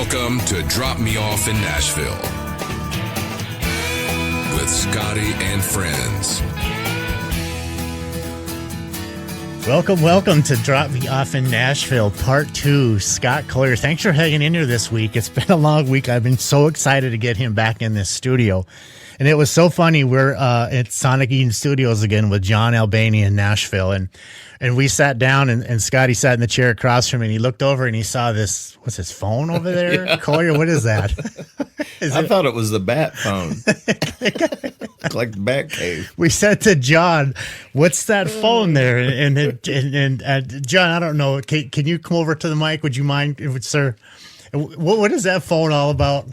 Welcome to Drop Me Off in Nashville with Scottie and friends. Welcome to Drop Me Off in Nashville, Part 2. Scott Collier, thanks for hanging in here this week. It's been a long week. I've been so excited to get him back in this studio. And it was so funny. We're at Sonic Eden Studios again with John Albany in Nashville. And we sat down, and Scotty sat in the chair across from me, and he looked over and he saw this, what's his phone over there? Yeah. Collier, what is that? I thought it was the bat phone. Like the bat cave. We said to John, what's that phone there? And John, I don't know. Can you come over to the mic? Would you mind, sir? What is that phone all about?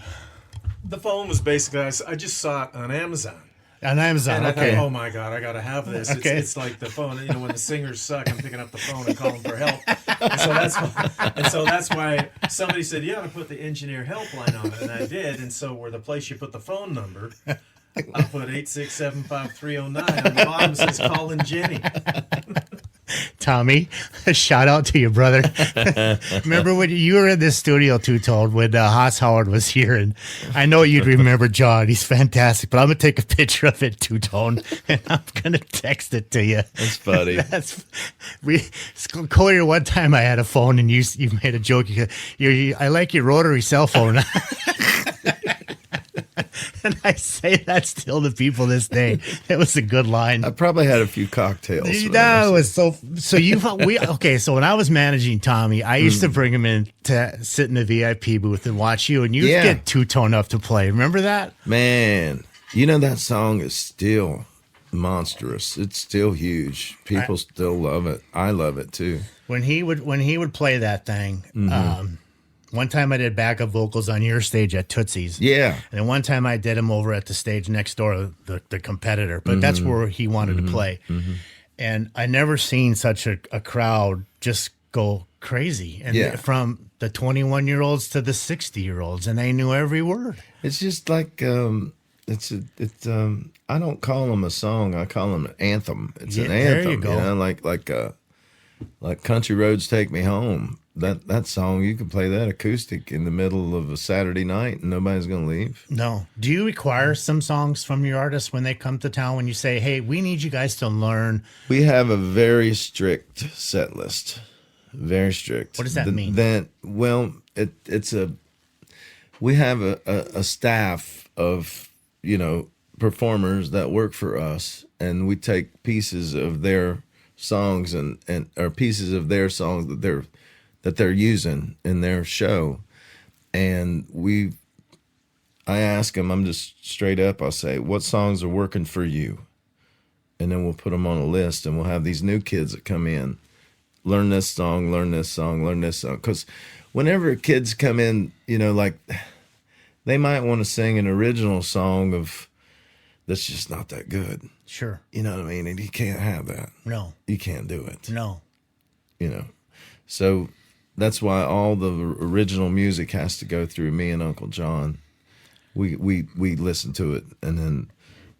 The phone was basically, I just saw it on Amazon. On Amazon, and I okay. thought, oh my God, I got to have this. Okay. It's like the phone, when the singers suck, I'm picking up the phone and calling for help. And so that's why somebody said, you ought to put the engineer helpline on it. And I did. And so where the place you put the phone number, I put 8675309 on the bottom. It says calling Jenny. Tommy, shout out to you, brother. Remember when you were in this studio, Tutone, when Haas Howard was here, and I know you'd remember John. He's fantastic, but I'm going to take a picture of it, Tutone, and I'm going to text it to you. That's funny. Collier, one time I had a phone, and you made a joke. I like your rotary cell phone. And I say that still to people this day. It was a good line. I probably had a few cocktails. That was so okay. So when I was managing Tommy, I used to bring him in to sit in the VIP booth and watch you, and you'd get Tutone up to play. Remember that? Man, that song is still monstrous. It's still huge. People still love it. I love it too. When he would play that thing. One time I did backup vocals on your stage at Tootsie's. Yeah. And one time I did him over at the stage next door, the competitor. But that's where he wanted to play. And I never seen such a crowd just go crazy. And from the 21-year-olds to the 60-year-olds, and they knew every word. It's just like I don't call them a song. I call them an anthem. It's an anthem. There you go. Like Country Roads Take Me Home. That song, you can play that acoustic in the middle of a Saturday night and nobody's going to leave. No. Do you require some songs from your artists when they come to town, when you say, hey, we need you guys to learn? We have a very strict set list. Very strict. What does that mean? We have a staff of, performers that work for us, and we take pieces of their songs or pieces of their songs that they're using in their show, and I ask them, I'm just straight up, I'll say, what songs are working for you? And then we'll put them on a list, and we'll have these new kids that come in, learn this song, learn this song, learn this song. Because whenever kids come in, they might want to sing an original song that's just not that good. Sure. You know what I mean? And you can't have that. No. You can't do it. No. So that's why all the original music has to go through me and Uncle John. We listen to it, and then,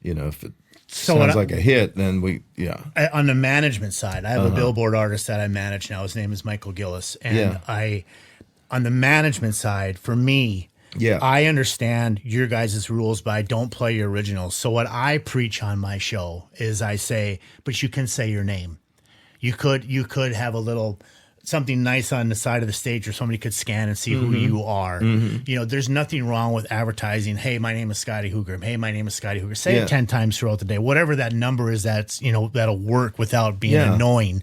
if it sounds like a hit, then on the management side, I have a Billboard artist that I manage now. His name is Michael Gillis. And on the management side, for me, I understand your guys' rules, but I don't play your originals. So what I preach on my show is I say, but you can say your name. You could have a little something nice on the side of the stage where somebody could scan and see who you are. There's nothing wrong with advertising, hey, my name is Scottie Hugger. Hey, my name is Scottie Hugger. Say it 10 times throughout the day. Whatever that number is, that'll work without being annoying.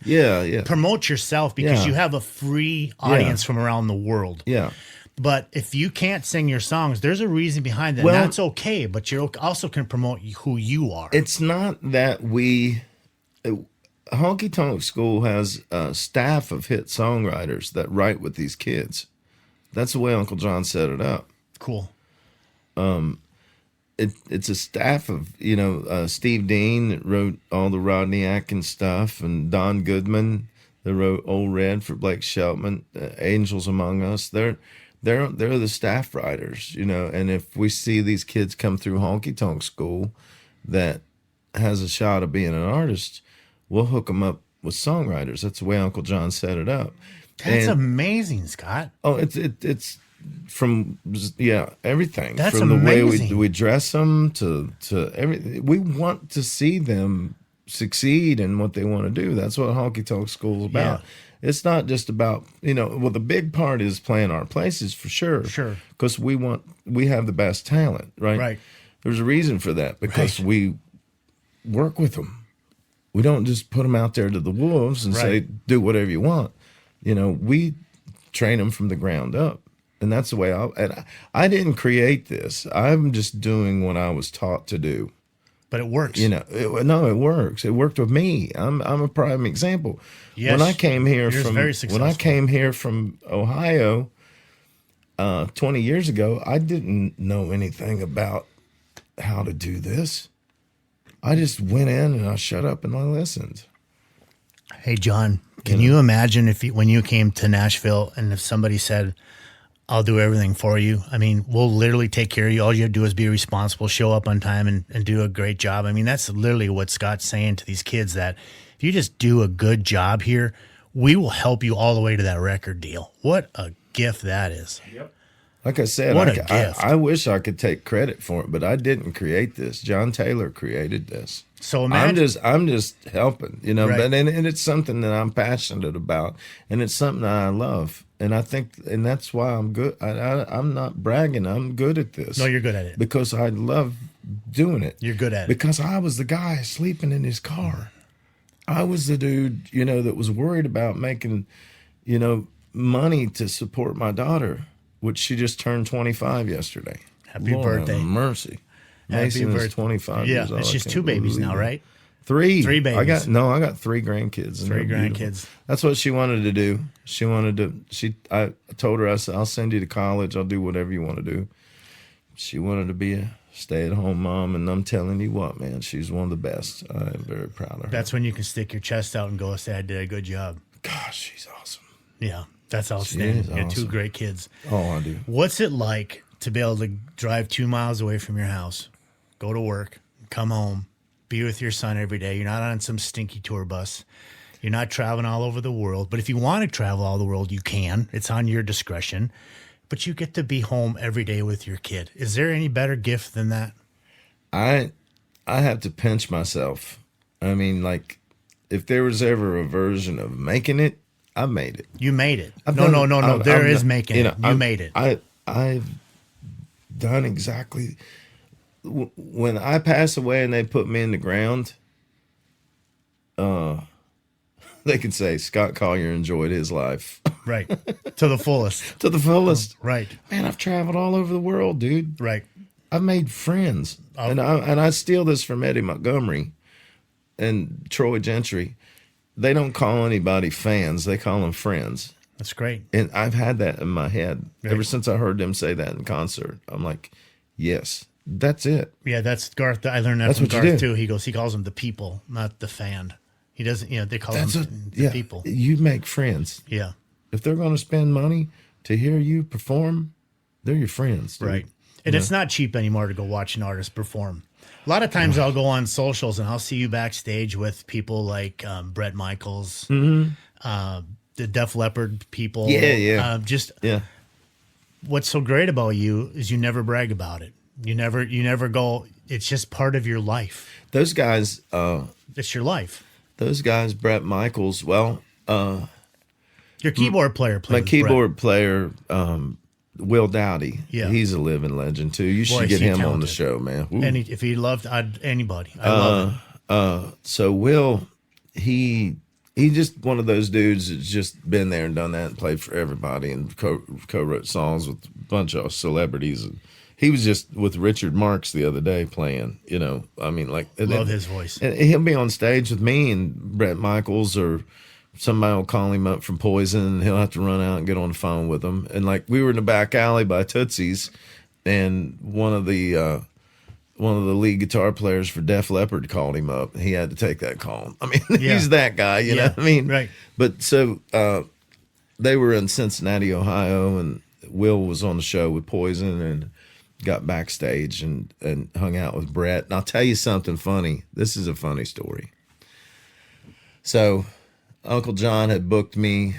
Promote yourself, because you have a free audience from around the world. But if you can't sing your songs, there's a reason behind that. Well, and that's okay, but you also can promote who you are. It's not that Honky Tonk School has a staff of hit songwriters that write with these kids. That's the way Uncle John set it up. Cool. It's a staff of, Steve Dean that wrote all the Rodney Atkins stuff, and Don Goodman that wrote Old Red for Blake Shelton, Angels Among Us. They're the staff writers, and if we see these kids come through Honky Tonk School that has a shot of being an artist, we'll hook them up with songwriters. That's the way Uncle John set it up. That's amazing, Scott. Oh, it's from everything. That's from amazing. The way we dress them to everything. We want to see them succeed in what they want to do. That's what Honky Tonk School is about. Yeah. It's not just about, the big part is playing our places for sure. Sure. Because we have the best talent, right? Right. There's a reason for that, because we work with them. We don't just put them out there to the wolves and say, do whatever you want. We train them from the ground up. And that's the way I didn't create this. I'm just doing what I was taught to do. But it works. It works. It worked with me. I'm a prime example. Yes, when I came here from Ohio 20 years ago, I didn't know anything about how to do this. I just went in and I shut up and I listened. Hey, John, can you imagine when you came to Nashville and if somebody said, I'll do everything for you. I mean, we'll literally take care of you. All you have to do is be responsible, show up on time, and do a great job. I mean, that's literally what Scott's saying to these kids, that if you just do a good job here, we will help you all the way to that record deal. What a gift that is. Yep. Like I said, what a gift. I wish I could take credit for it, but I didn't create this. John Taylor created this. So imagine, I'm just helping, Right. but and it's something that I'm passionate about, and it's something that I love. And I think, and that's why I'm good. I'm not bragging. I'm good at this. No, you're good at it. Because I love doing it. You're good at it. Because I was the guy sleeping in his car. I was the dude, that was worried about making, money to support my daughter, which she just turned 25 yesterday. Happy Lord birthday. have mercy. Happy Mason birthday. is 25 Yeah, years old. and she's I can't 2 babies believe now, it. right? Three babies. I got 3 grandkids. and 3 they're beautiful. grandkids. That's what she wanted to do. I told her, I said, I'll send you to college. I'll do whatever you want to do. She wanted to be a stay-at-home mom, and I'm telling you what, man, she's one of the best. I am very proud of her. That's when you can stick your chest out and go, say, I did a good job. Gosh, she's awesome. Yeah, that's outstanding. She is You have 2 awesome. great kids. Oh, I do. What's it like to be able to drive 2 miles away from your house, go to work, come home, be with your son every day? You're not on some stinky tour bus. You're not traveling all over the world. But if you want to travel all the world, you can. It's on your discretion. But you get to be home every day with your kid. Is there any better gift than that? I have to pinch myself. I mean, like, if there was ever a version of making it, I made it. You made it. I've No. done- There I've is done- making it. You made it. I've done exactly. When I pass away and they put me in the ground, they can say Scott Collier enjoyed his life Right. To the fullest. to the fullest. Right. Man, I've traveled all over the world, dude. Right. I've made friends, and I steal this from Eddie Montgomery and Troy Gentry. They don't call anybody fans; they call them friends. That's great. And I've had that in my head Right. ever since I heard them say that in concert. I'm like, yes, that's it. Yeah, that's Garth. I learned that That's from what you Garth do. too. He calls them the people, not the fan. He doesn't, they call them the yeah. people. You make friends. Yeah, If they're going to spend money to hear you perform, they're your friends. Dude. right. And it's not cheap anymore to go watch an artist perform. A lot of times I'll go on socials and I'll see you backstage with people like Bret Michaels, the Def Leppard people. Yeah. Yeah. What's so great about you is you never brag about it. You never go. It's just part of your life. Those guys, It's your life. Bret Michaels, well, Your keyboard player plays my with keyboard player, Will Dowdy. Yeah. He's a living legend too. You should Boy, get is he him on the talented. show, man. Woo. Brett. If he loved anybody, I love him. So Will, he just one of those dudes that's just been there and done that and played for everybody and co-wrote songs with a bunch of celebrities. And he was just with Richard Marx the other day playing, I mean, like. Love his voice. And he'll be on stage with me and Bret Michaels, or somebody will call him up from Poison and he'll have to run out and get on the phone with them. And like, we were in the back alley by Tootsie's, and one of the lead guitar players for Def Leppard called him up. He had to take that call. I mean, Yeah. he's that guy, you know what I mean? Right. But so they were in Cincinnati, Ohio, and Will was on the show with Poison and got backstage and hung out with Brett. And I'll tell you something funny. This is a funny story. So Uncle John had booked me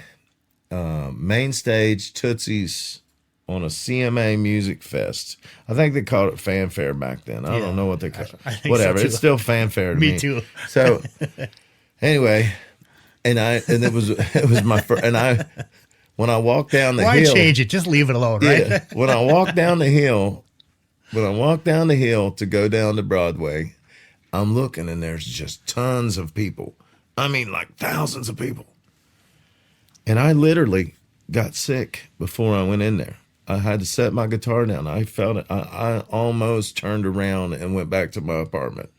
main stage, Tootsie's, on a CMA Music Fest. I think they called it Fanfare back then. I don't know what they call it. Whatever. So it's still Fanfare to me. Me too. So anyway, and it was my first, and when I walked down the hill. Why change it? Just leave it alone, right? Yeah. When I walked down the hill to go down to Broadway, I'm looking and there's just tons of people. I mean, like thousands of people. And I literally got sick before I went in there. I had to set my guitar down. I felt it. I almost turned around and went back to my apartment.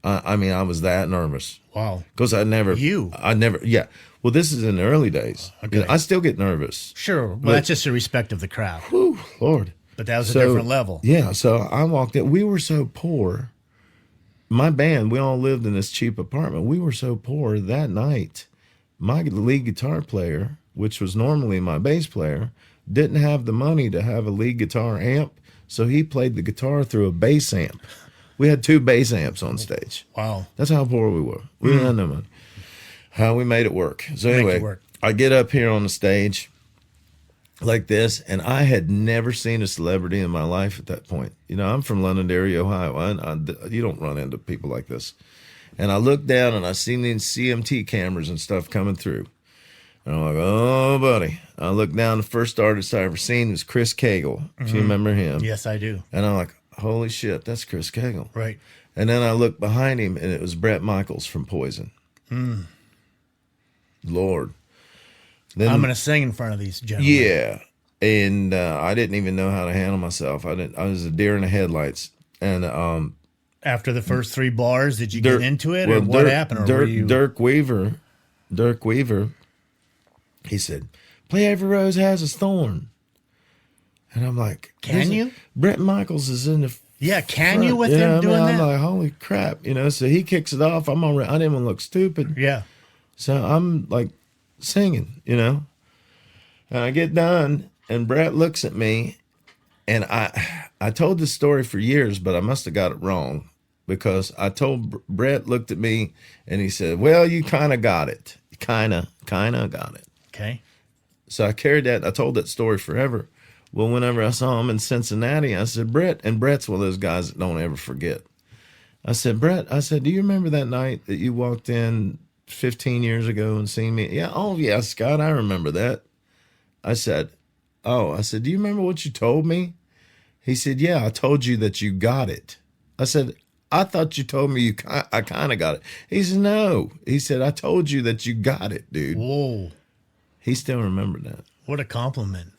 I mean, I was that nervous. Wow. Because yeah. Well, this is in the early days. Okay. You know, I still get nervous. Sure. Well, that's just the respect of the crowd. Whew, Lord. But that was a different level. Yeah. So I walked in. We were so poor. My band, we all lived in this cheap apartment. We were so poor that night. My lead guitar player, which was normally my bass player, didn't have the money to have a lead guitar amp. So he played the guitar through a bass amp. We had 2 bass amps on stage. Wow. That's how poor we were. We didn't have no money. How we made it work. So anyway, I get up here on the stage like this, and I had never seen a celebrity in my life at that point. You know, I'm from Londonderry, Ohio. You don't run into people like this. And I look down, and I seen these CMT cameras and stuff coming through. And I'm like, oh, buddy. I look down, the first artist I ever seen was Chris Cagle. If you remember him. Yes, I do. And I'm like, holy shit, that's Chris Cagle. Right. And then I looked behind him, and it was Bret Michaels from Poison. Lord. Then, I'm going to sing in front of these gentlemen. Yeah. And I didn't even know how to handle myself. I was a deer in the headlights. And after the first 3 bars, did you get into it, or what happened? Or Dirk Weaver, he said, "Play Every Rose Has a Thorn." And I'm like, can you? Bret Michaels is in the can you with him doing that? I'm like, holy crap, you know. So he kicks it off. I'm already. I didn't even look stupid. Yeah. So I'm like singing, you know. And I get done, and Bret looks at me, and I told this story for years, but I must have got it wrong, because I told Bret looked at me, and he said, "Well, you kind of got it. You kind of got it." Okay. So I carried that. I told that story forever. Well, whenever I saw him in Cincinnati, I said, Bret, and Bret's one of those guys that don't ever forget. I said, Bret, do you remember that night that you walked in 15 years ago and seen me? Yeah. Oh, yeah, Scott, I remember that. I said, do you remember what you told me? He said, yeah, I told you that you got it. I said, I thought you told me I kind of got it. He said, no. He said, I told you that you got it, dude. Whoa. He still remembered that. What a compliment.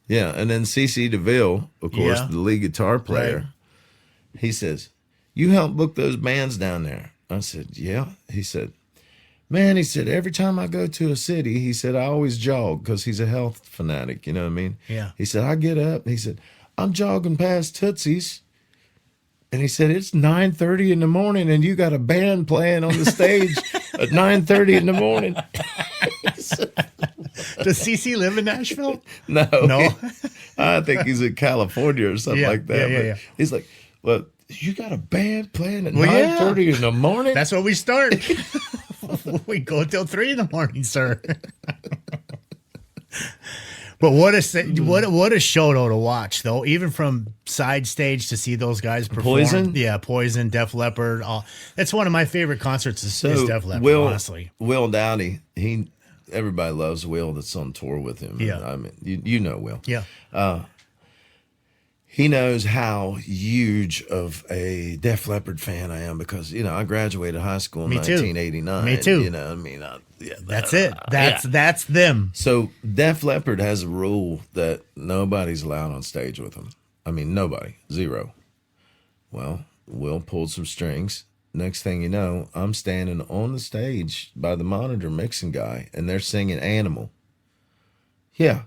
Yeah, and then C.C. DeVille, of course, the lead guitar player, right. He says, you helped book those bands down there. I said, yeah. He said, man, he said, every time I go to a city, he said, I always jog, because he's a health fanatic, you know what I mean? Yeah. He said, I get up, he said, I'm jogging past Tootsie's, and he said, it's 9:30 in the morning, and you got a band playing on the stage at 9:30 in the morning. Does CC live in Nashville? No. I think he's in California or something like that. Yeah. He's like, well, you got a band playing at 9:30 in the morning? That's when we start. We go till 3 in the morning, sir. But what a show though to watch though, even from side stage to see those guys perform. Poison? Yeah, Poison, Def Leppard. That's one of my favorite concerts is Def Leppard, honestly. Will Dowdy, everybody loves Will that's on tour with him. Yeah. I mean, you know Will. Yeah. He knows how huge of a Def Leppard fan I am, because, you know, I graduated high school in 1989. Me too. You know, I mean, that's it. That's them. So Def Leppard has a rule that nobody's allowed on stage with them. I mean, nobody. 0. Well, Will pulled some strings. Next thing you know, I'm standing on the stage by the monitor mixing guy, and they're singing Animal. Yeah.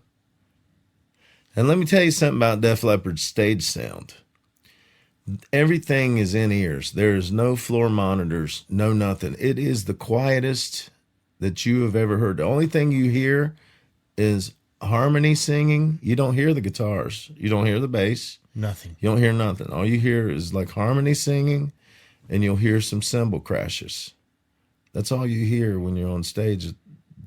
And let me tell you something about Def Leppard's stage sound. Everything is in ears. There is no floor monitors, no nothing. It is the quietest that you have ever heard. The only thing you hear is harmony singing. You don't hear the guitars. You don't hear the bass. Nothing. You don't hear nothing. All you hear is like harmony singing, and you'll hear some cymbal crashes. That's all you hear when you're on stage.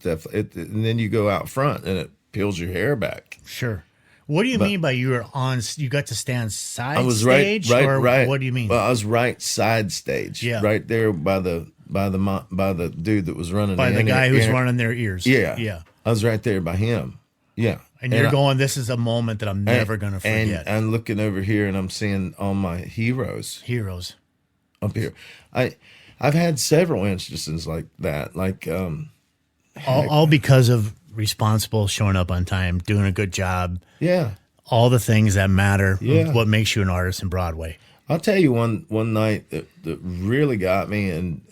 And then you go out front, and it peels your hair back. Sure. What do you mean by you were on? You got to stand side I was stage, or right. what do you mean? Well, I was right side stage. Yeah. Right there by the dude that was running. By the guy who's running their ears. Yeah. Yeah. I was right there by him. Yeah. And you're going, this is a moment that I'm never going to forget. And I'm looking over here and I'm seeing all my heroes up here. I've had several instances like that. Like all because of responsible, showing up on time, doing a good job. Yeah. All the things that matter. Yeah. What makes you an artist in Broadway. I'll tell you one night that really got me, and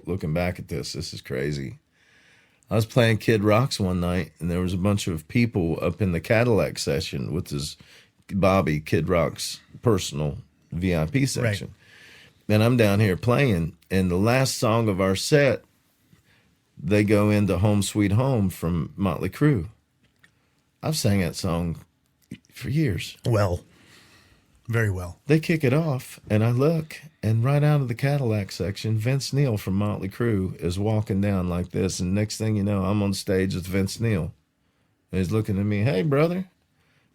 looking back at this is crazy. I was playing Kid Rock's one night, and there was a bunch of people up in the Cadillac section with his Bobby, Kid Rock's personal VIP section. Right. And I'm down here playing, and the last song of our set, they go into Home Sweet Home from Motley Crue. I've sang that song for years. Well, very well. They kick it off, and I look, and right out of the Cadillac section, Vince Neil from Motley Crue is walking down like this, and next thing you know, I'm on stage with Vince Neil. And he's looking at me, hey, brother,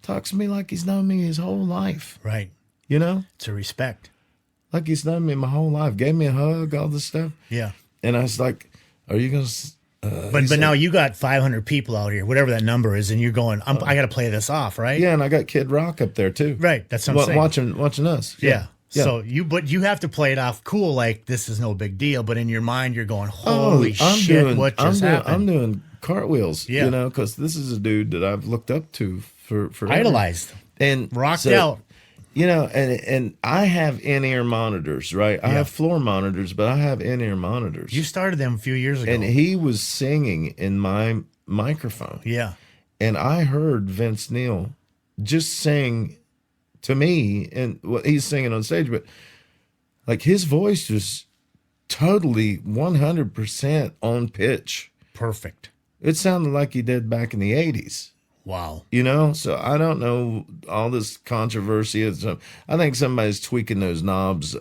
talks to me like he's known me his whole life. Right. You know? It's a respect. Like he's known me my whole life. Gave me a hug, all this stuff. Yeah. And I was like, are you going to... But now you got 500 people out here, whatever that number is, and you're going, I got to play this off, right? Yeah, and I got Kid Rock up there too. Right, that's what I'm saying. Watching us. Yeah. So you have to play it off cool, like this is no big deal. But in your mind, you're going, holy shit, what just happened? I'm doing cartwheels, yeah. You know, because this is a dude that I've looked up to for idolized and rocked out. You know, and I have in-ear monitors, right? I have floor monitors, but I have in-ear monitors. You started them a few years ago. And he was singing in my microphone. Yeah. And I heard Vince Neil just sing to me, and he's singing on stage, but like his voice was totally 100% on pitch. Perfect. It sounded like he did back in the 80s. Wow. You know, so I don't know all this controversy. I think somebody's tweaking those knobs,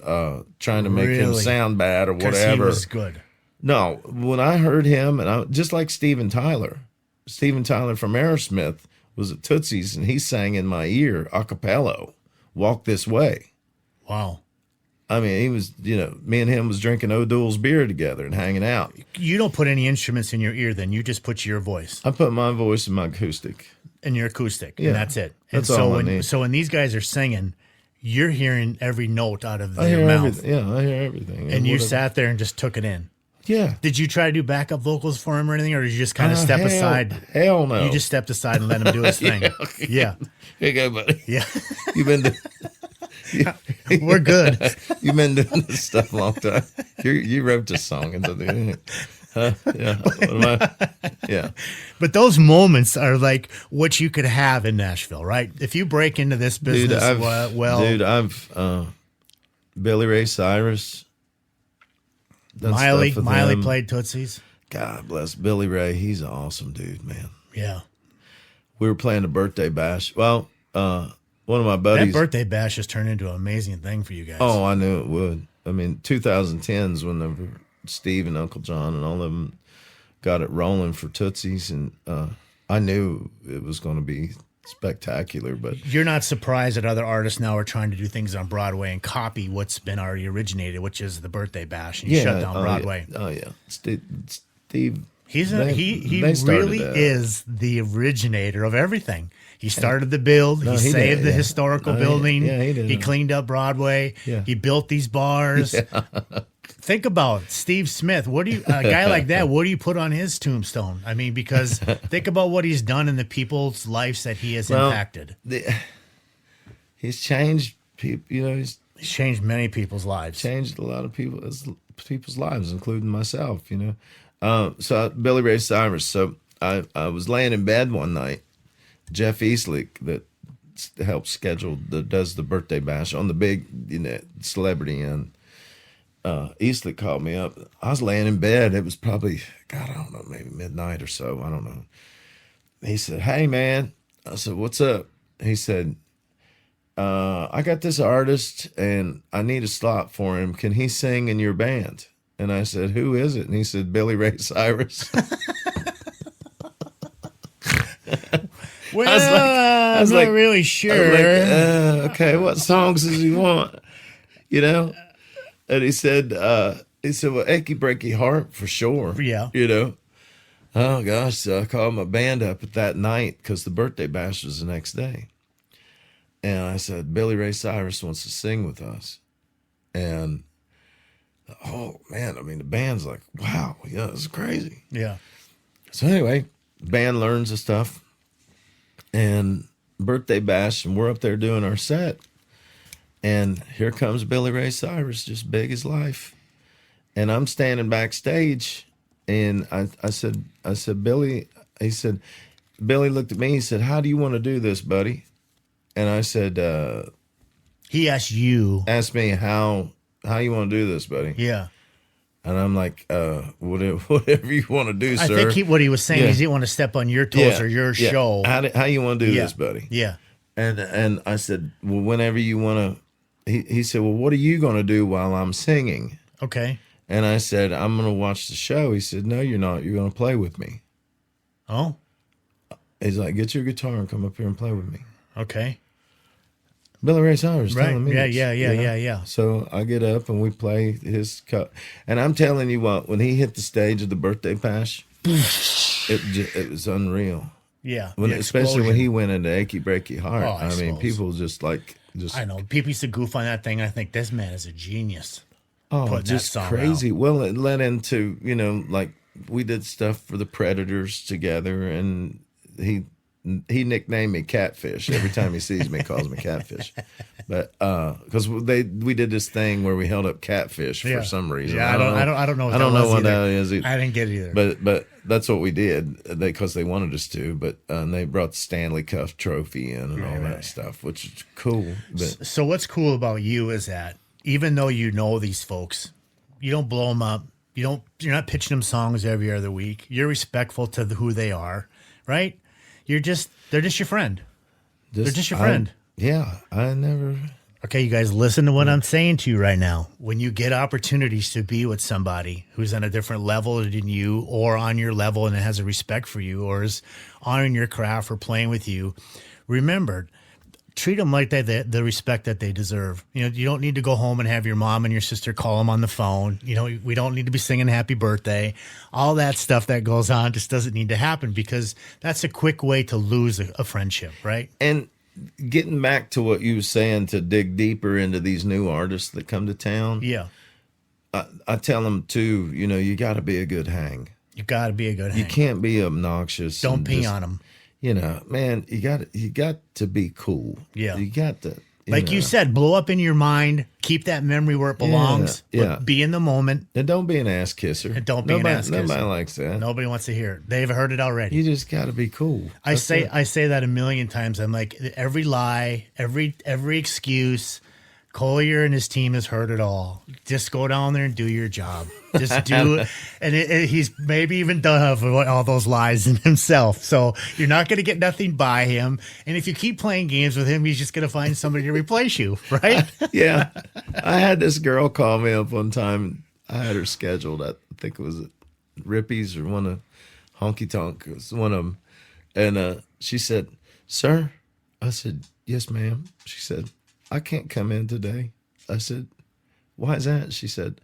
trying to make him sound bad or whatever. He was good. No, when I heard him, and just like Steven Tyler from Aerosmith was at Tootsie's, and he sang in my ear a cappella, "Walk This Way." Wow. I mean, he was, you know, me and him was drinking O'Doul's beer together and hanging out. You don't put any instruments in your ear, then you just put your voice. I put my voice in my acoustic. In your acoustic, and that's it. And that's all I need. So when these guys are singing, you're hearing every note out of their mouth. I hear everything. And you sat there and just took it in. Yeah. Did you try to do backup vocals for him or anything, or did you just kind of step aside? Hell no. You just stepped aside and let him do his thing. Yeah. Here you go, buddy. Yeah. You've been We're good. You've been doing this stuff a long time. You wrote this song into the yeah. But those moments are like what you could have in Nashville, right? If you break into this business, I've Billy Ray Cyrus. Miley played Tootsie's. God bless Billy Ray. He's an awesome dude, man. Yeah. We were playing a birthday bash. Well, one of my buddies. That birthday bash has turned into an amazing thing for you guys. Oh, I knew it would. I mean, 2010s when Steve and Uncle John and all of them got it rolling for Tootsie's, and I knew it was going to be spectacular. But you're not surprised that other artists now are trying to do things on Broadway and copy what's been already originated, which is the birthday bash, and you shut down Broadway. Yeah. Oh yeah, Steve. He really is the originator of everything. He started the build. He saved the historical building. Yeah, he did. He cleaned up Broadway. Yeah. He built these bars. Yeah. Think about Steve Smith. A guy like that, what do you put on his tombstone? I mean, because think about what he's done in the people's lives that he has impacted. He's changed people. You know, he's changed many people's lives. Changed a lot of people's lives, including myself. You know, so Billy Ray Cyrus. So I was laying in bed one night. Jeff Eastlick, that helps does the birthday bash on the big, celebrity end. Eastlick called me up. I was laying in bed. It was probably, God, I don't know, maybe midnight or so. I don't know. He said, "Hey, man." I said, "What's up?" He said, "I got this artist and I need a slot for him. Can he sing in your band?" And I said, "Who is it?" And he said, "Billy Ray Cyrus." I'm not really sure. Okay, what songs does he want? You know? And he said, well, Achy Breaky Heart for sure. Yeah. You know? Oh, gosh. So I called my band up at that night because the birthday bash was the next day. And I said, Billy Ray Cyrus wants to sing with us. And, oh, man, I mean, the band's like, wow, yeah, this is crazy. Yeah. So anyway, band learns the stuff. And birthday bash, and we're up there doing our set. And here comes Billy Ray Cyrus, just big as life. And I'm standing backstage, and I said, Billy, he said, Billy looked at me, he said, how do you want to do this, buddy? And I said, he asked me how you want to do this, buddy? Yeah. And I'm like, whatever you want to do, sir. I think what he was saying is he didn't want to step on your toes or your show. How you want to do this, buddy? Yeah. And I said, well, whenever you want to, he said, well, what are you going to do while I'm singing? Okay. And I said, I'm going to watch the show. He said, no, you're not. You're going to play with me. Oh. He's like, get your guitar and come up here and play with me. Okay. Billy Ray Cyrus telling me this, Yeah. So I get up and we play his cut. And I'm telling you what, when he hit the stage of the birthday bash, it was unreal. Yeah. Especially when he went into Achy Breaky Heart. Oh, I mean, people just. I know. People used to goof on that thing. I think this man is a genius. Oh, just crazy. Out. Well, it led into, like we did stuff for the Predators together, and he nicknamed me Catfish. Every time he sees me, he calls me Catfish. But because we did this thing where we held up catfish for some reason. Yeah, I don't know. I don't know what that is. I didn't get it either. But that's what we did because they wanted us to. But they brought the Stanley Cup trophy in and all that stuff, which is cool. But, so what's cool about you is that even though you know these folks, you don't blow them up. You're not pitching them songs every other week. You're respectful to who they are, right? They're just your friend. They're just your friend. I never. Okay, you guys, listen to what I'm saying to you right now. When you get opportunities to be with somebody who's on a different level than you or on your level and has a respect for you or is honoring your craft or playing with you, remember, treat them like the respect that they deserve. You don't need to go home and have your mom and your sister call them on the phone. We don't need to be singing happy birthday. All that stuff that goes on just doesn't need to happen because that's a quick way to lose a friendship, right? And getting back to what you were saying, to dig deeper into these new artists that come to town. Yeah. I tell them too, you got to be a good hang. You got to be a good hang. You can't be obnoxious. Don't pee on them. Man, you got to be cool. Yeah. You got to. You said, blow up in your mind, keep that memory where it belongs, but be in the moment. And don't be an ass kisser. And don't be an ass kisser. Nobody likes that. Nobody wants to hear it. They've heard it already. You just got to be cool. I say that a million times. I'm like, every lie, every excuse, Collier and his team has heard it all. Just go down there and do your job. Just do it. And he's maybe even done all those lies in himself. So you're not going to get nothing by him. And if you keep playing games with him, he's just going to find somebody to replace you, right? Yeah. I had this girl call me up one time. I had her scheduled at, I think it was at Rippy's or one of Honky Tonk. It was one of them. And she said, sir? I said, yes, ma'am. She said, I can't come in today. I said, why is that? She said,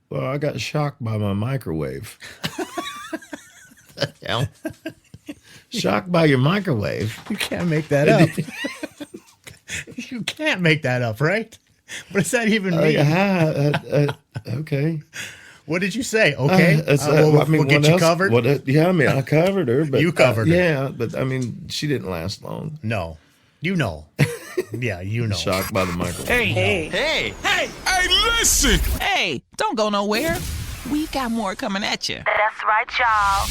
well, I got shocked by my microwave. The hell? Shocked by your microwave? You can't make that up. You can't make that up, right? What does that even mean? Okay. What did you say? Okay. We'll get you covered? I covered her. But you covered her. Yeah, but she didn't last long. No. You know. Yeah, you know. Shocked by the microwave. Hey, listen! Hey, don't go nowhere. We've got more coming at you. That's right, y'all.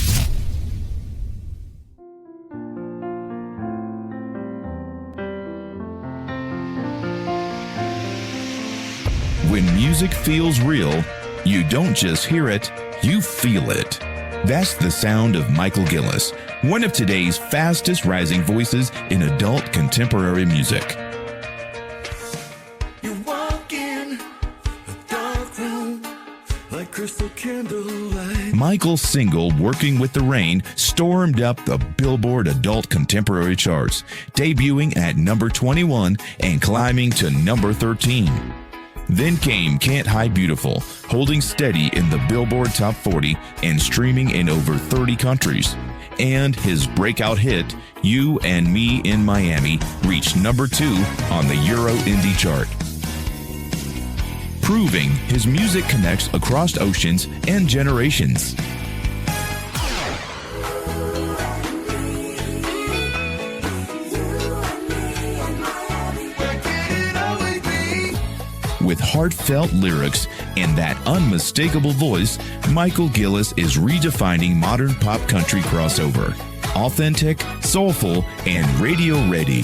When music feels real, you don't just hear it, you feel it. That's the sound of Michael Gillis, one of today's fastest rising voices in adult contemporary music. Michael's single, Working with the Rain, stormed up the Billboard Adult Contemporary charts, debuting at number 21 and climbing to number 13. Then came Can't Hide Beautiful, holding steady in the Billboard Top 40 and streaming in over 30 countries. And his breakout hit, You and Me in Miami, reached number 2 on the Euro Indie chart, proving his music connects across oceans and generations. With heartfelt lyrics and that unmistakable voice, Michael Gillis is redefining modern pop country crossover. Authentic, soulful, and radio ready.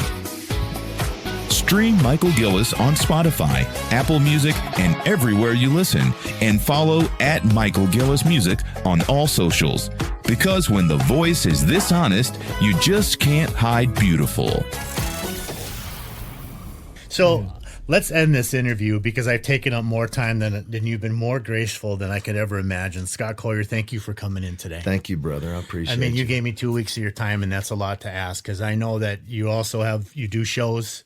Stream Michael Gillis on Spotify, Apple Music, and everywhere you listen. And follow at Michael Gillis Music on all socials. Because when the voice is this honest, you just can't hide beautiful. So let's end this interview because I've taken up more time than you've been more graceful than I could ever imagine. Scott Collier, thank you for coming in today. Thank you, brother. I appreciate it. you gave me 2 weeks of your time, and that's a lot to ask because I know that you also you do shows.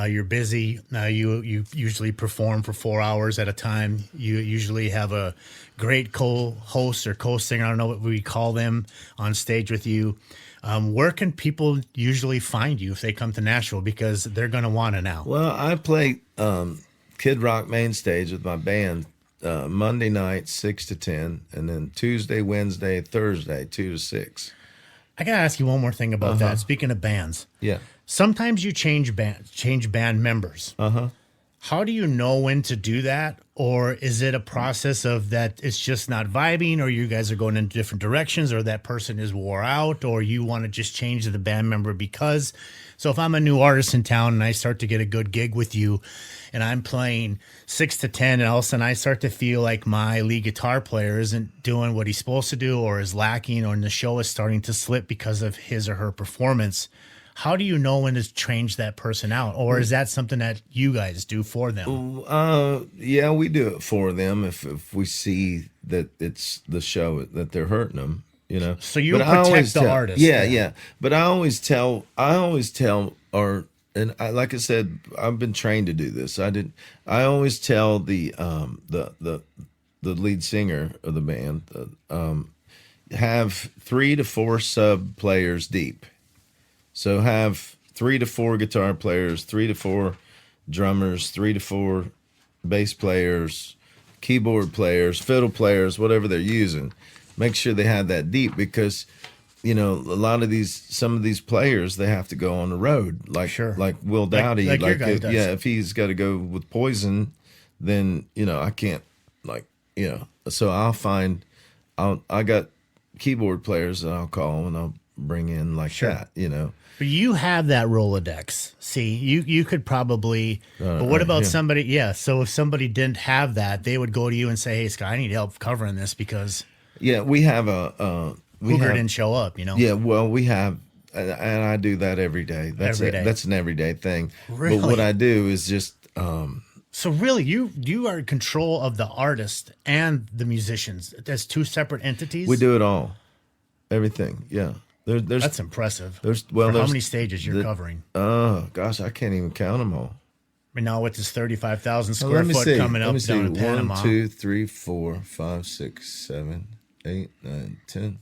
You're busy. You usually perform for 4 hours at a time. You usually have a great co-host or co-singer, I don't know what we call them, on stage with you. Where can people usually find you if they come to Nashville? Because they're going to want to now. Well, I play Kid Rock main stage with my band Monday night, 6 to 10, and then Tuesday, Wednesday, Thursday, 2 to 6. I got to ask you one more thing about that. Speaking of bands. Yeah. Sometimes you change band members. How do you know when to do that? Or is it a process of that it's just not vibing, or you guys are going in different directions, or that person is wore out, or you want to just change the band member because? So if I'm a new artist in town and I start to get a good gig with you and I'm playing 6 to 10 and all of a sudden I start to feel like my lead guitar player isn't doing what he's supposed to do or is lacking, or the show is starting to slip because of his or her performance, how do you know when to change that person out? Or is that something that you guys do for them? Yeah, we do it for them if we see that it's the show that they're hurting them, you know. So you protect the artist. Yeah. But I always tell, and like I said, I've been trained to do this. I always tell the lead singer of the band, have 3 to 4 sub players deep. So have 3 to 4 guitar players, 3 to 4 drummers, 3 to 4 bass players, keyboard players, fiddle players, whatever they're using. Make sure they have that deep because, you know, some of these players, they have to go on the road. Like Will Dowdy. Like your guy does. Yeah, if he's got to go with Poison, then, you know, I can't, so I got keyboard players that I'll call and I'll bring in that, you know. But you have that Rolodex. See, you could probably, but what about somebody? Yeah. So if somebody didn't have that, they would go to you and say, "Hey, Scott, I need help covering this because." Yeah, we have Hugger didn't show up, you know. Yeah, well, we have, and I do that every day. That's an everyday thing. Really? But what I do is just. So really, you are in control of the artist and the musicians as 2 separate entities. We do it all, everything. Yeah. That's impressive. How many stages you're covering? Oh gosh, I can't even count them all. I mean, now with this 35,000 square foot coming up down in Panama. 1, 2, 3, 4, 5, 6, 7, 8, 9, 10,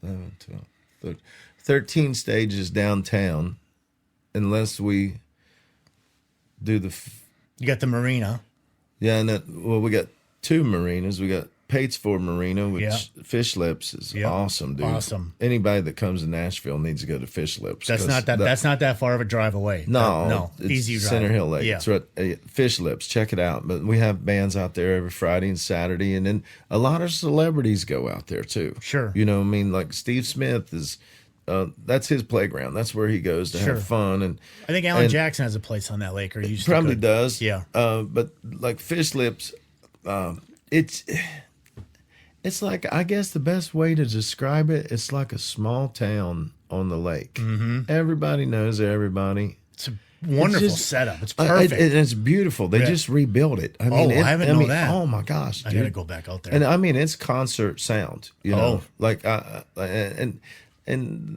11, 12, 13. 13 stages downtown, unless we do you got the marina. Yeah, and we got 2 marinas. We got Patesford Marina, which Fish Lips is awesome, dude. Awesome. Anybody that comes to Nashville needs to go to Fish Lips. That's not that far of a drive away. No, it's easy drive. Center Hill Lake. Yeah. It's right, Fish Lips. Check it out. But we have bands out there every Friday and Saturday, and then a lot of celebrities go out there too. Sure. You know, I mean, like Steve Smith is. That's his playground. That's where he goes to have fun. And I think Alan Jackson has a place on that lake, or used probably to does. Yeah. But like Fish Lips, it's like, I guess the best way to describe it, it's like a small town on the lake. Mm-hmm. Everybody knows everybody. wonderful setup. It's perfect. It's beautiful. They just rebuilt it. I mean, I haven't known that. Oh my gosh, dude. I gotta go back out there. And I mean, it's concert sound. You know, like and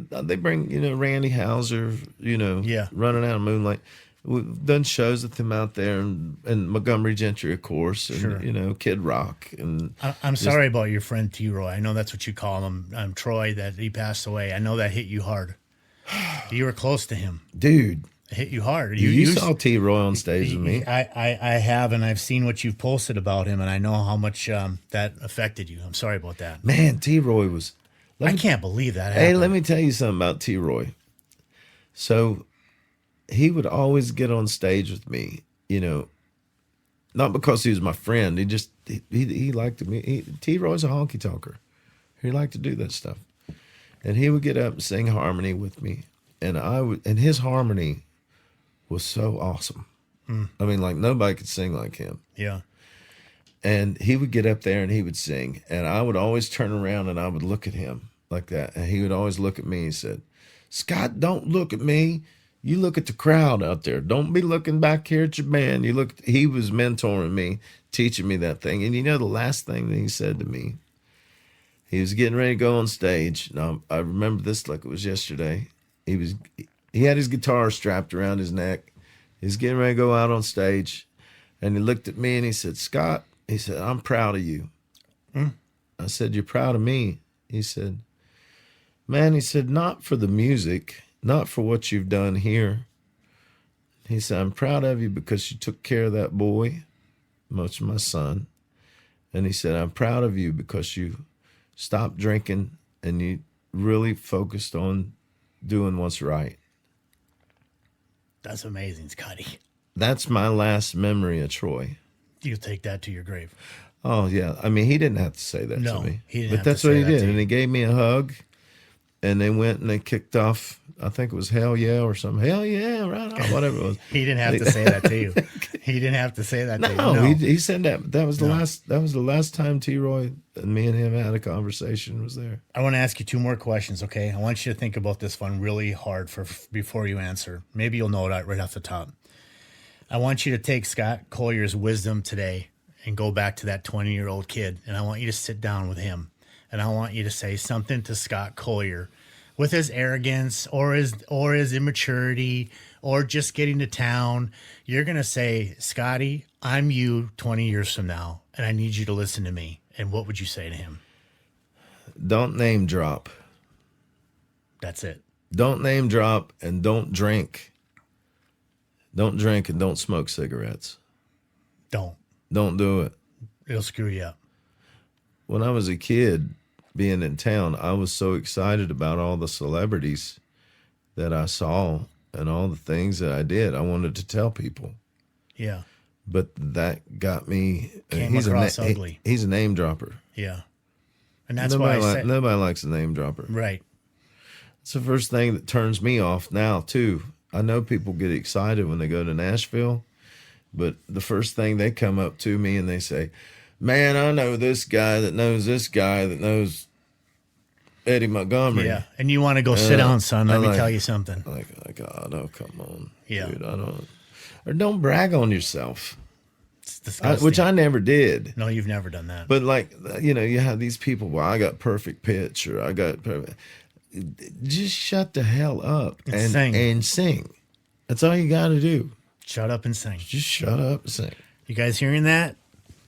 they bring Randy Houser. Running out of Moonlight. We've done shows with him out there, and Montgomery Gentry, of course, and Kid Rock. And I'm sorry about your friend T-Roy. I know that's what you call him, Troy. That he passed away. I know that hit you hard. You were close to him, dude. It hit you hard. You saw T-Roy on stage with me. I have, and I've seen what you've posted about him, and I know how much that affected you. I'm sorry about that. Man, T-Roy was. I can't believe that happened. Hey, let me tell you something about T-Roy. So. He would always get on stage with me, not because he was my friend. He liked me. T-Roy's a honky tonker. He liked to do that stuff, and he would get up and sing harmony with me, and his harmony was so awesome. I mean, like nobody could sing like him. Yeah. And he would get up there and he would sing, and I would always turn around and I would look at him like that, and he would always look at me. He said, "Scott, don't look at me. You look at the crowd out there. Don't be looking back here at your band." He was mentoring me, teaching me that thing. And the last thing that he said to me, he was getting ready to go on stage. Now, I remember this like it was yesterday. He had his guitar strapped around his neck. He's getting ready to go out on stage. And he looked at me and he said, "Scott," he said, "I'm proud of you." I said, "You're proud of me?" He said, "Man," he said, "not for the music. Not for what you've done here." He said, "I'm proud of you because you took care of that boy, much of my son." And he said, "I'm proud of you because you stopped drinking and you really focused on doing what's right." That's amazing, Scotty. That's my last memory of Troy. You'll take that to your grave. Oh, yeah. I mean, he didn't have to say that to me. He didn't but have that's to what say he that did. to And you. he gave me a hug. And they went and they kicked off, I think it was Hell Yeah or something. Hell Yeah, right on, whatever it was. He didn't have to say that to you. He didn't have to say that to you. No, he said that was the last time T-Roy and me and him had a conversation was there. I want to ask you two more questions, okay? I want you to think about this one really hard before you answer. Maybe you'll know it right off the top. I want you to take Scott Collier's wisdom today and go back to that 20-year-old kid, and I want you to sit down with him. And I want you to say something to Scott Collier with his arrogance or his immaturity or just getting to town. You're going to say, "Scotty, I'm you 20 years from now, and I need you to listen to me." And what would you say to him? Don't name drop. That's it. Don't name drop and don't drink. Don't drink and don't smoke cigarettes. Don't do it. It'll screw you up. When I was a kid, being in town, I was so excited about all the celebrities that I saw and all the things that I did. I wanted to tell people. Yeah. But that got me. Came across ugly. He's a name dropper. Yeah. And that's why I say. Nobody likes a name dropper. Right. It's the first thing that turns me off now, too. I know people get excited when they go to Nashville, but the first thing they come up to me and they say, "Man, I know this guy that knows this guy that knows Eddie Montgomery." Yeah, and you want to go sit down, son. Let me tell you something. Like, God, oh, come on. Yeah. Dude, or don't brag on yourself. It's disgusting. Which I never did. No, you've never done that. But like, you have these people, well, I got perfect pitch or I got perfect. Just shut the hell up and sing. That's all you got to do. Shut up and sing. Just shut up and sing. You guys hearing that?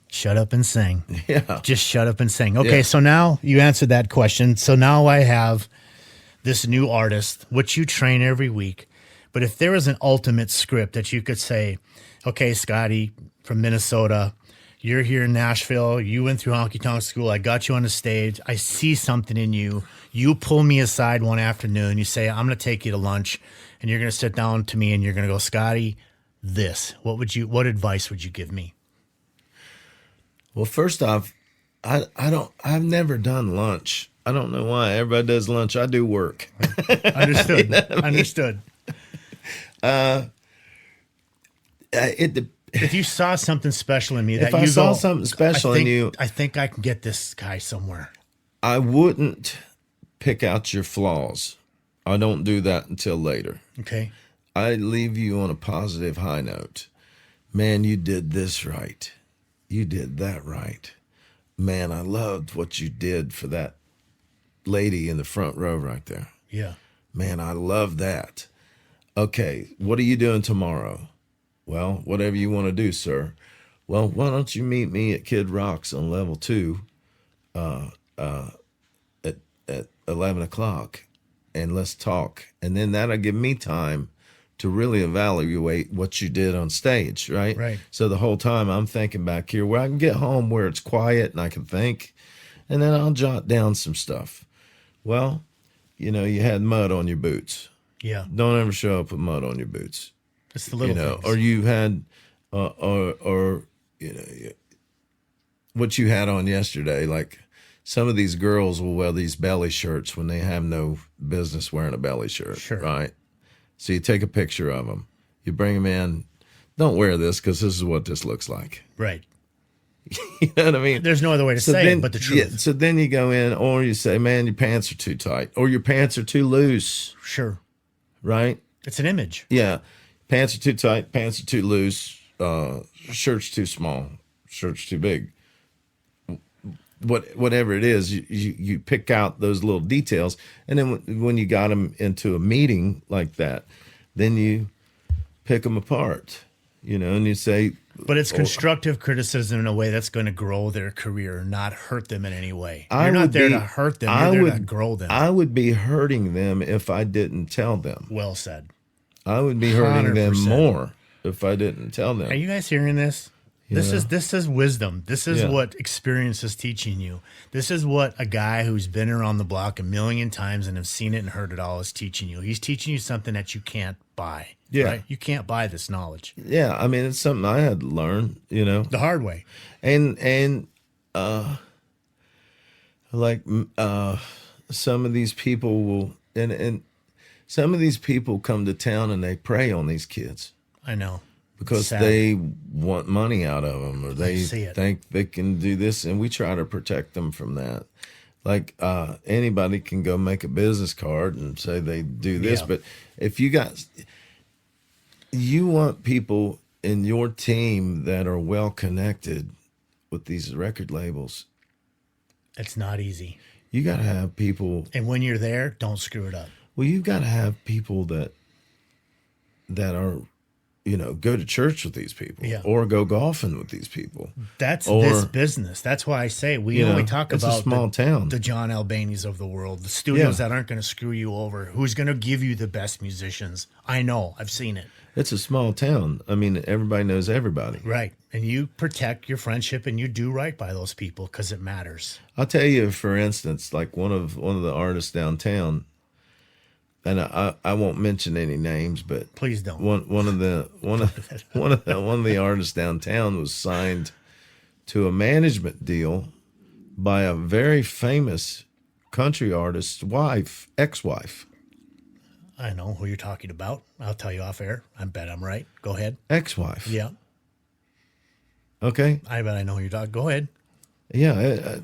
Shut up and sing. Yeah. Just shut up and sing. Okay, Yeah. So now you answered that question. So now I have this new artist, which you train every week. But if there was an ultimate script that you could say, "Okay, Scotty from Minnesota, you're here in Nashville. You went through honky tonk school. I got you on the stage. I see something in you. You pull me aside one afternoon. You say, I'm going to take you to lunch. And you're going to sit down to me and you're going to go, Scotty, this. What advice would you give me?" Well, first off, I've never done lunch. I don't know why. Everybody does lunch. I do work. Understood. You know what I mean? Understood. If you saw something special in me, if I saw something special in you, I think I can get this guy somewhere. I wouldn't pick out your flaws. I don't do that until later. Okay. I leave you on a positive high note. Man, you did this right. You did that right. Man, I loved what you did for that lady in the front row right there. Yeah. Man, I love that. Okay, what are you doing tomorrow? Well, whatever you want to do, sir. Well, why don't you meet me at Kid Rock's on level 2 at 11 o'clock, and let's talk. And then that'll give me time to really evaluate what you did on stage, right? Right. So the whole time I'm thinking back here where I can get home where it's quiet and I can think, and then I'll jot down some stuff. Well, you know, you had mud on your boots. Yeah. Don't ever show up with mud on your boots. It's the little things. Or you had, or you know, what you had on yesterday. Like some of these girls will wear these belly shirts when they have no business wearing a belly shirt. Sure. Right. So you take a picture of them, you bring them in. Don't wear this because this is what this looks like. Right. You know what I mean? There's no other way to say it but the truth. Yeah, so then you go in, or you say, man, your pants are too tight, or your pants are too loose. Sure. Right? It's an image. Yeah. Pants are too tight, pants are too loose, shirt's too small, shirt's too big. Whatever it is, you pick out those little details. And then when you got them into a meeting like that, then you pick them apart, you know, and you say. But it's constructive criticism in a way that's going to grow their career, not hurt them in any way. You're You're not there to hurt them. You're there to grow them. I would be hurting them if I didn't tell them. Well said. I would be hurting them 100%. more if I didn't tell them. Are you guys hearing this? This is wisdom. This is what experience is teaching you. This is what a guy who's been around the block a million times and have seen it and heard it all is teaching you. He's teaching you something that you can't buy. Yeah. Right? You can't buy this knowledge. Yeah, I mean, it's something I had to learn, you know. The hard way. And some of these people will and some of these people come to town and they prey on these kids. I know. Because Sad. they want money out of them, or they see it. think they can do this, and we try to protect them from that. Like anybody can go make a business card and say they do this, Yeah. but if you want people in your team that are well connected with these record labels, It's not easy. you got to have people. And when you're there, don't screw it up. Well, you've got to have people that are, you know, go to church with these people, Yeah. or go golfing with these people. That's Or- this business. That's why I say we You only know, talk it's a about small town. the John Albanis of the world, the studios Yeah. that aren't going to screw you over, who's going to give you the best musicians. I know. I've seen it. It's a small town. I mean, everybody knows everybody. Right. And you protect your friendship and you do right by those people because it matters. I'll tell you, for instance, like one of the artists downtown, and I won't mention any names, but Please don't. one of the artists downtown was signed to a management deal by a very famous country artist's wife, ex-wife. I know who you're talking about. I'll tell you off air. I bet I'm right. Go ahead. Ex-wife. Yeah. Okay. I bet I know who you're talking. Go ahead. Yeah.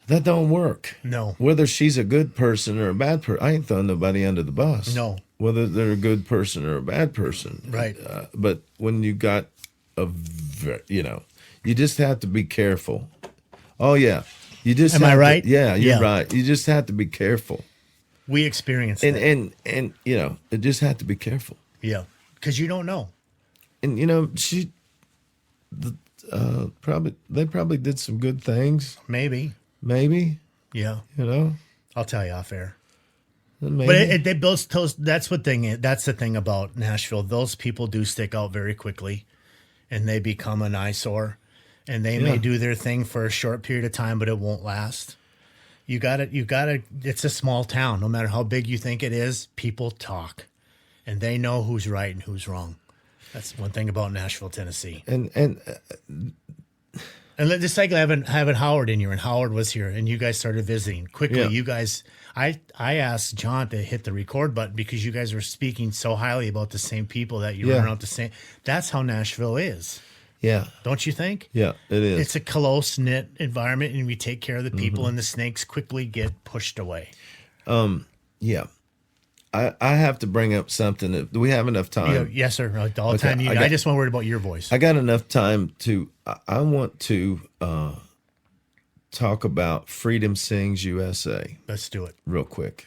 That don't work. No. Whether she's a good person or a bad person, I ain't throwing nobody under the bus. No. Whether they're a good person or a bad person. Right. But when you got you just have to be careful. Oh yeah. You just Am I right? Yeah, you're Yeah. right. You just have to be careful. We experienced And that. and you know, it just have to be careful. Yeah. Because you don't know. And you know, they probably did some good things. Maybe. Maybe, Yeah. you know. I'll tell you off air. Maybe. But they build those. That's the thing about Nashville. Those people do stick out very quickly, and they become an eyesore. And they may Yeah. do their thing for a short period of time, but it won't last. You got to. It's a small town. No matter how big you think it is, people talk, and they know who's right and who's wrong. That's one thing about Nashville, Tennessee. And just like having Howard in here, and Howard was here, and you guys started visiting quickly. Yeah. You guys, I asked John to hit the record button because you guys were speaking so highly about the same people that you run around the same. That's how Nashville is, Yeah. don't you think? Yeah, it is. It's a close knit environment, and we take care of the people, and the snakes quickly get pushed away. Yeah. I have to bring up something. Do we have enough time? Yes, sir. All the time. I just want to worry about your voice. I got enough time to. I want to talk about Freedom Sings USA. Let's do it real quick.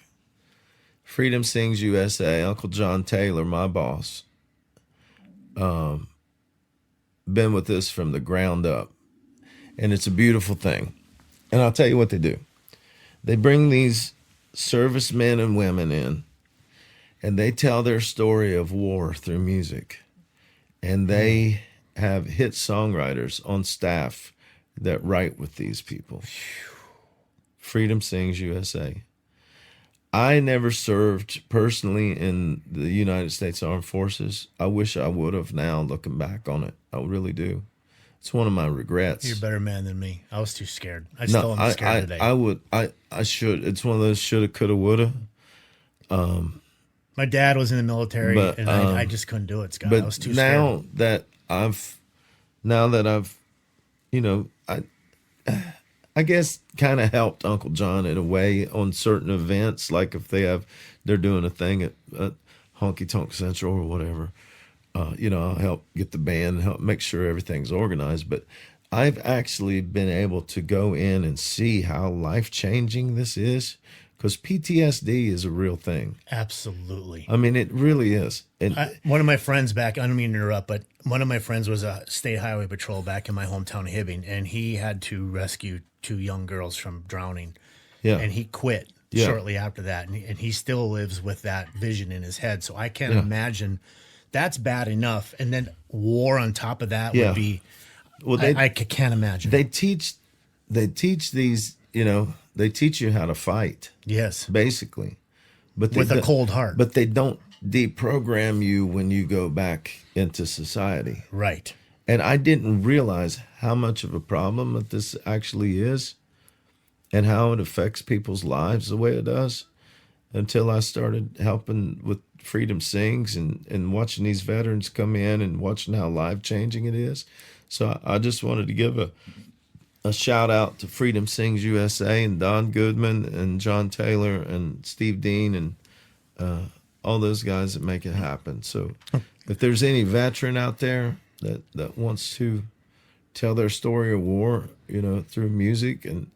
Freedom Sings USA. Uncle John Taylor, my boss, been with us from the ground up, and it's a beautiful thing. And I'll tell you what they do. They bring these servicemen and women in, and they tell their story of war through music. And they have hit songwriters on staff that write with these people. Freedom Sings USA. I never served personally in the United States Armed Forces. I wish I would have now, looking back on it. I really do. It's one of my regrets. You're a better man than me. I was too scared. I still am scared today. I should. It's one of those shoulda, coulda, woulda. My dad was in the military, and I just couldn't do it, Scott. But I was too now scared. that I've, I guess kind of helped Uncle John in a way on certain events, like if they're doing a thing at Honky Tonk Central or whatever. I'll help get the band, help make sure everything's organized. But I've actually been able to go in and see how life-changing this is, because PTSD is a real thing. Absolutely. I mean, it really is. And one of my friends back, I don't mean to interrupt, but one of my friends was a state highway patrol back in my hometown of Hibbing, and he had to rescue 2 young girls from drowning. Yeah. And he quit shortly after that, and he still lives with that vision in his head. So I can't imagine. That's bad enough, and then war on top of that would be. Well, I can't imagine. They teach these. They teach you how to fight. Yes, basically, but with a cold heart. But they don't deprogram you when you go back into society. Right. And I didn't realize how much of a problem that this actually is, and how it affects people's lives the way it does, until I started helping with Freedom Sings and watching these veterans come in and watching how life-changing it is. So I just wanted to give a shout out to Freedom Sings USA and Don Goodman and John Taylor and Steve Dean and all those guys that make it happen. So if there's any veteran out there that wants to tell their story of war, through music. And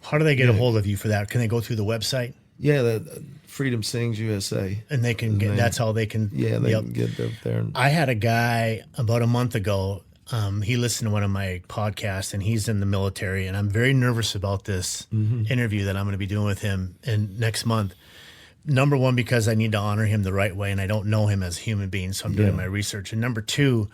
how do they get a hold of you for that? Can they go through the website? Yeah, Freedom Sings USA. And they can get, that's how they can. Yeah, they can get up there. I had a guy about a month ago. He listened to one of my podcasts, and he's in the military. And I'm very nervous about this interview that I'm going to be doing with him next month. Number one, because I need to honor him the right way, and I don't know him as a human being, so I'm doing my research. And number two,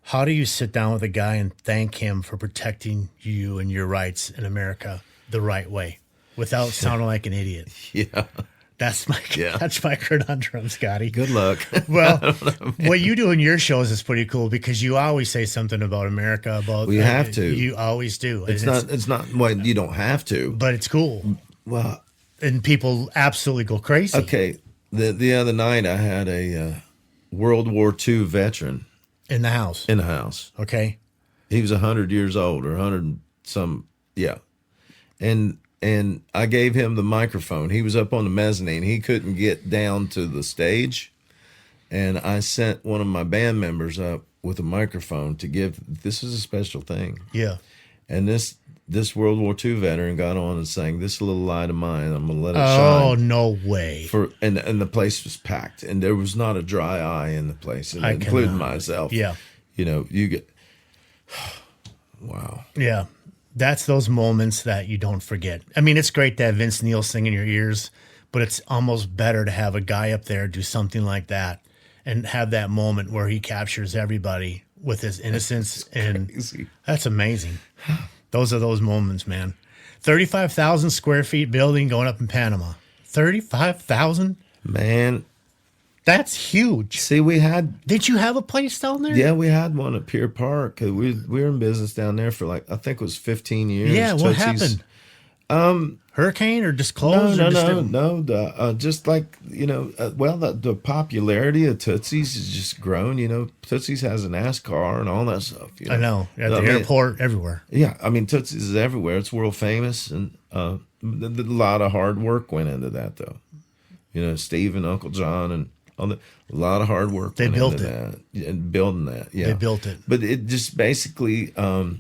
how do you sit down with a guy and thank him for protecting you and your rights in America the right way without sounding like an idiot? Yeah. That's my conundrum, Scotty. Good luck. Well, what you do in your shows is pretty cool, because you always say something about America. We have to. You always do. It's not. Well, you don't have to, but it's cool. Well, and people absolutely go crazy. Okay, the other night I had a World War II veteran in the house. Okay, he was 100 years old or 100 and some. Yeah, and I gave him the microphone. He was up on the mezzanine. He couldn't get down to the stage. And I sent one of my band members up with a microphone to give. This is a special thing. Yeah. And this World War II veteran got on and sang "This Little Light of Mine, I'm Gonna Let It Shine." Oh, no way. And the place was packed. And there was not a dry eye in the place, including myself. Yeah. You get, wow. Yeah. That's those moments that you don't forget. I mean, it's great to have Vince Neil sing in your ears, but it's almost better to have a guy up there do something like that and have that moment where he captures everybody with his innocence. And that's amazing. Those are those moments, man. 35,000 square feet building going up in Panama. 35,000? Man. That's huge. See, Did you have a place down there? Yeah, we had one at Pier Park. We were in business down there for I think it was 15 years. Yeah, what Tootsie's. happened? Hurricane or just closed? No. Just the popularity of Tootsie's has just grown. Tootsie's has a NASCAR and all that stuff. I know. At the airport, everywhere. Yeah, I mean, Tootsie's is everywhere. It's world famous, and a lot of hard work went into that, though. Steve and Uncle John and all a lot of hard work. They built it. That, and building that. Yeah. They built it. But it just basically, the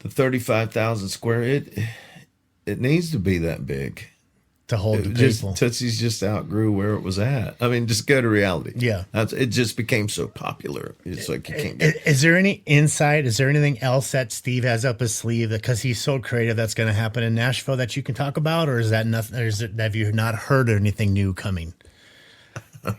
35,000 square, it needs to be that big. To hold the people. Tootsie's just outgrew where it was at. I mean, just go to reality. Yeah. It just became so popular. It's like you can't get... Is there any insight? Is there anything else that Steve has up his sleeve because he's so creative that's going to happen in Nashville that you can talk about? Or is that nothing? Or have you not heard of anything new coming?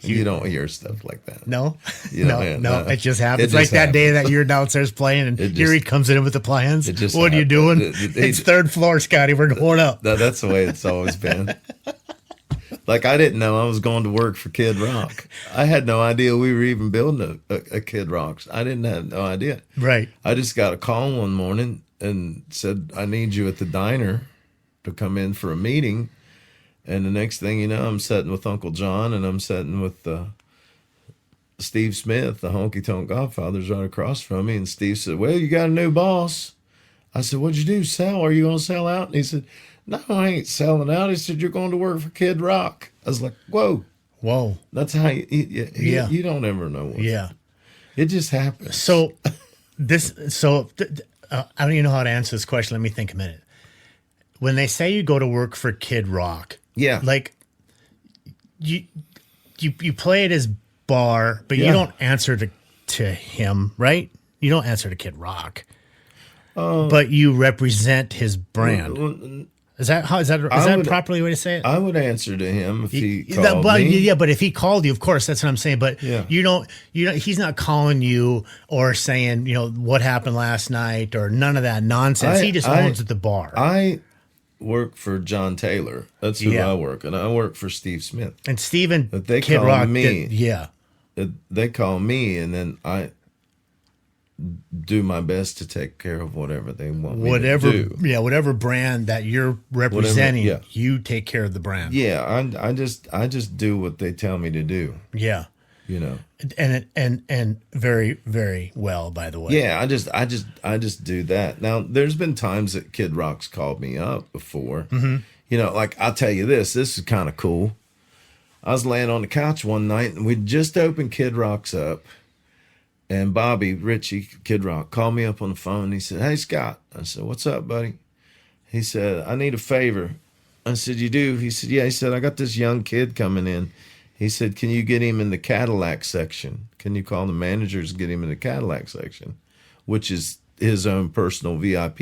You don't hear stuff like that. No? No, it just happens. Like that day that you're downstairs playing and here he comes in with the plans. What are you doing? It's third floor, Scotty. We're going up. That's the way it's always been. Like, I didn't know I was going to work for Kid Rock. I had no idea we were even building a Kid Rocks. I didn't have no idea. Right. I just got a call one morning and said, I need you at the diner to come in for a meeting. And the next thing you know, I'm sitting with Uncle John and I'm sitting with Steve Smith, the honky tonk Godfather's right across from me. And Steve said, well, you got a new boss. I said, what'd you do? Sell? Are you going to sell out? And he said, no, I ain't selling out. He said, you're going to work for Kid Rock. I was like, whoa. That's how you don't ever know. It just happens. So I don't even know how to answer this question. Let me think a minute. When they say you go to work for Kid Rock, like you play at his bar, but you don't answer to him, right? You don't answer to Kid Rock, but you represent his brand. Is that properly way to say it? I would answer to him if he called me. Yeah, but if he called you, of course, that's what I'm saying. But you don't. He's not calling you or saying what happened last night or none of that nonsense. He just owns at the bar. I work for John Taylor. That's who I work, and I work for Steve Smith. And Steven, but they Kid call Rock, me. They call me, and then I do my best to take care of whatever they want me to do. Yeah, whatever brand that you're representing, you take care of the brand. Yeah, I just do what they tell me to do. Yeah. And very, very well, by the way. Yeah, I just do that. Now, there's been times that Kid Rock's called me up before. Mm-hmm. Like, I'll tell you this is kind of cool. I was laying on the couch one night and we'd just opened Kid Rock's up. And Bobby Ritchie, Kid Rock, called me up on the phone and he said, hey, Scott. I said, what's up, buddy? He said, I need a favor. I said, you do? He said, yeah. He said, I got this young kid coming in. He said, can you get him in the Cadillac section? Can you call the managers and get him in the Cadillac section, which is his own personal VIP?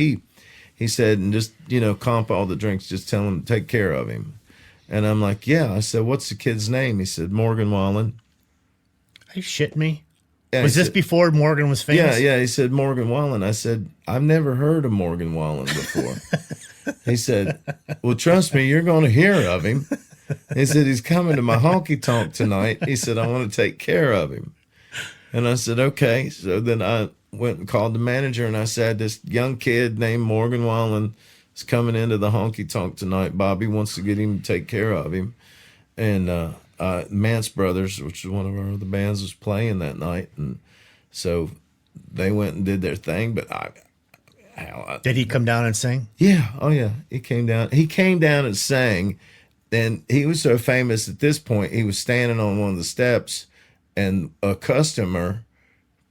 He said, and just, comp all the drinks, just tell him to take care of him. And I'm like, yeah. I said, what's the kid's name? He said, Morgan Wallen. Are you shitting me? Yeah, was this before Morgan was famous? Yeah. He said, Morgan Wallen. I said, I've never heard of Morgan Wallen before. He said, well, trust me, you're going to hear of him. He said, he's coming to my honky tonk tonight. He said, I want to take care of him. And I said, okay. So then I went and called the manager and I said, this young kid named Morgan Wallen is coming into the honky tonk tonight. Bobby wants to get him to take care of him. And Mance Brothers, which is one of our other bands, was playing that night. And so they went and did their thing. But did he come down and sing? Yeah. Oh, yeah. He came down and sang. And he was so famous at this point, he was standing on one of the steps, and a customer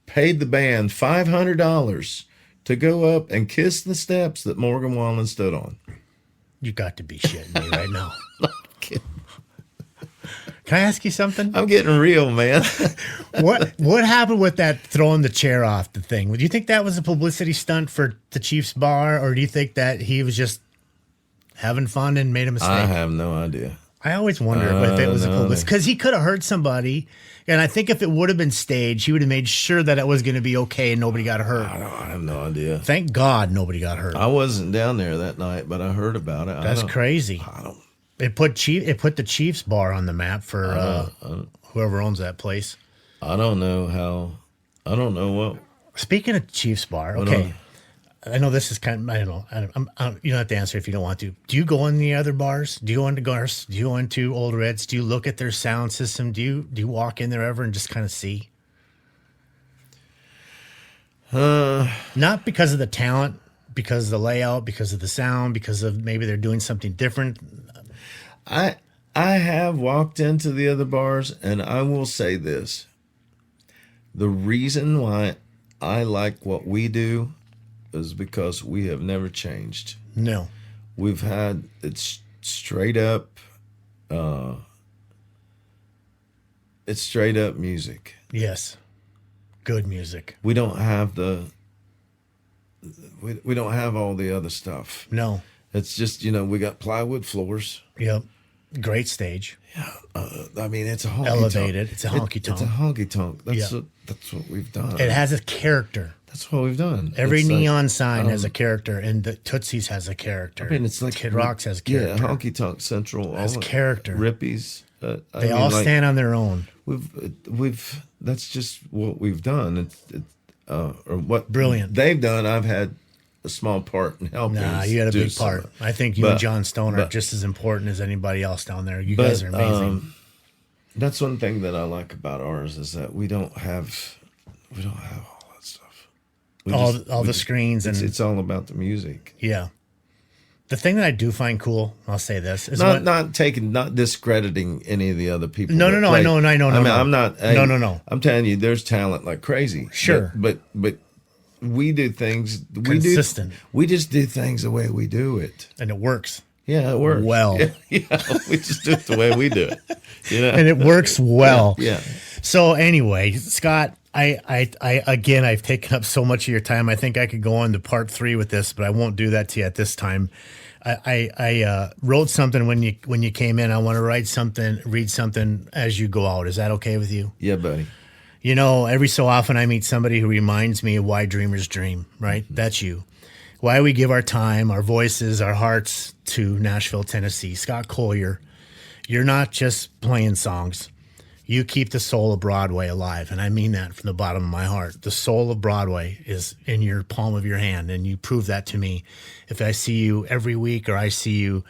paid the band $500 to go up and kiss the steps that Morgan Wallen stood on. You got to be shitting me right now. Can I ask you something? I'm getting real, man. What happened with that throwing the chair off the thing? Do you think that was a publicity stunt for the Chiefs bar, or do you think that he was just having fun and made a mistake? I have no idea. I always wonder if it was a publicity, because he could have hurt somebody, and I think if it would have been staged, he would have made sure that it was going to be okay and nobody got hurt. I have no idea. Thank God nobody got hurt. I wasn't down there that night, but I heard about it. That's crazy. It put the Chiefs bar on the map for whoever owns that place. I don't know what. Speaking of Chiefs bar, okay. I know this is kind of, I don't know. You don't have to answer if you don't want to. Do you go in the other bars? Do you go into Garth? Do you go into Old Reds? Do you look at their sound system? Do you walk in there ever and just kind of see? Not because of the talent, because of the layout, because of the sound, because of maybe they're doing something different. I I have walked into the other bars, and I will say this. The reason why I like what we do is because we have never changed. No. We've had, it's straight up music. Yes. Good music. We don't have we don't have all the other stuff. No. It's just, we got plywood floors. Yep. Great stage. Yeah. I mean, it's a honky Elevated. tonk. It's a honky tonk. It's a honky tonk. That's Yeah. that's what we've done. It has a character. That's what we've done. Every It's neon sign has a character, and the Tootsie's has a character. I mean, it's like Kid Rock's has character. Yeah, Honky Tonk Central has all character. Rippies. They all stand on their own. We've that's just what we've done. Or what Brilliant. they've done. I've had a small part in helping. Nah, you had a big part. I think you and John Stone are just as important as anybody else down there. You guys are amazing. That's one thing that I like about ours is that we don't have all that stuff. All the screens it's all about the music. Yeah. The thing that I do find cool, I'll say this, is not discrediting any of the other people. No. I know. I'm not. No. I'm telling you, there's talent like crazy. Sure. But we do things. Consistent. We just do things the way we do it, and it works. Yeah, it works. Well. Yeah, we just do it the way we do it. And it works well. Yeah. So anyway, Scott, I again, I've taken up so much of your time. I think I could go on to part 3 with this, but I won't do that to you at this time. I wrote something when you came in. I want to read something as you go out. Is that okay with you? Yeah, buddy. Every so often I meet somebody who reminds me of why dreamers dream, right? Mm-hmm. That's you. Why we give our time, our voices, our hearts to Nashville, Tennessee. Scott Collier, you're not just playing songs. You keep the soul of Broadway alive, and I mean that from the bottom of my heart. The soul of Broadway is in your palm of your hand, and you prove that to me. If I see you every week or I see you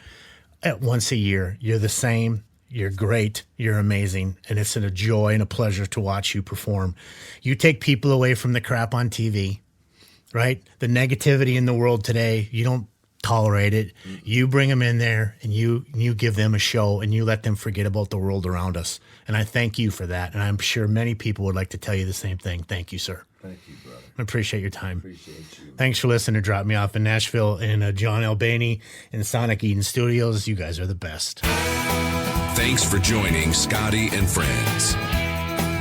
once a year, you're the same. You're great. You're amazing, and it's a joy and a pleasure to watch you perform. You take people away from the crap on TV, right? The negativity in the world today, you don't tolerate it. You bring them in there and you give them a show and you let them forget about the world around us. And I thank you for that. And I'm sure many people would like to tell you the same thing. Thank you, sir. Thank you, brother. I appreciate your time. Appreciate you. Thanks for listening to Drop Me Off in Nashville and John Albany and Sonic Eden Studios. You guys are the best. Thanks for joining Scottie and Friends.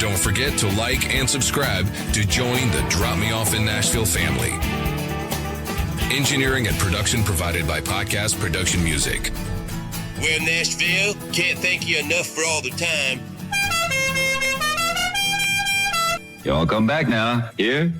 Don't forget to like and subscribe to join the Drop Me Off in Nashville family. Engineering and production provided by Podcast Production Music. Well, Nashville, can't thank you enough for all the time. Y'all come back now. Here?